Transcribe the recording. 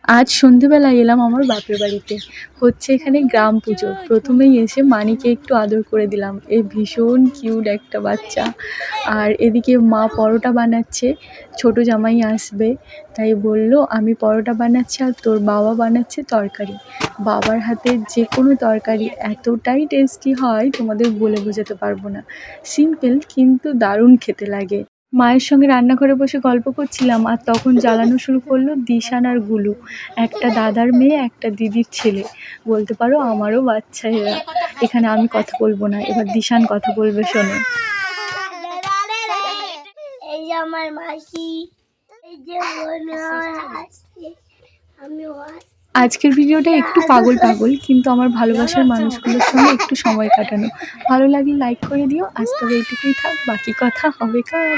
আজ সন্ধেবেলায় এলাম আমার বাপের বাড়িতে। হচ্ছে এখানে গ্রাম পুজো। প্রথমেই এসে মানিকে একটু আদর করে দিলাম। এ ভীষণ কিউট একটা বাচ্চা। আর এদিকে মা পরোটা বানাচ্ছে, ছোট জামাই আসবে তাই বলল আমি পরোটা বানাচ্ছি আর তোর বাবা বানাচ্ছে তরকারি। বাবার হাতের যে কোনো তরকারি এতটাই টেস্টি হয় তোমাদের বলে বোঝাতে পারবো না। সিম্পল কিন্তু দারুণ খেতে লাগে। মায়ের সঙ্গে রান্নাঘরে বসে গল্প করছিলাম আর তখন জ্বালানো শুরু করলো দিশান আর গুলু। একটা দাদার মেয়ে, একটা দিদির ছেলে। বলতে পারো আমারও বাচ্চা এরা। এখানে আমি কথা বলবো না, এবার দিশান কথা বলবে, শোনো। এই যে আমার মাসি, এই যে আজকের ভিডিওটা একটু পাগল পাগল, কিন্তু আমার ভালোবাসার মানুষগুলোর সঙ্গে একটু সময় কাটানো। ভালো লাগলে লাইক করে দিও। আজ তবে এইটুকুই থাক, বাকি কথা হবে কাল।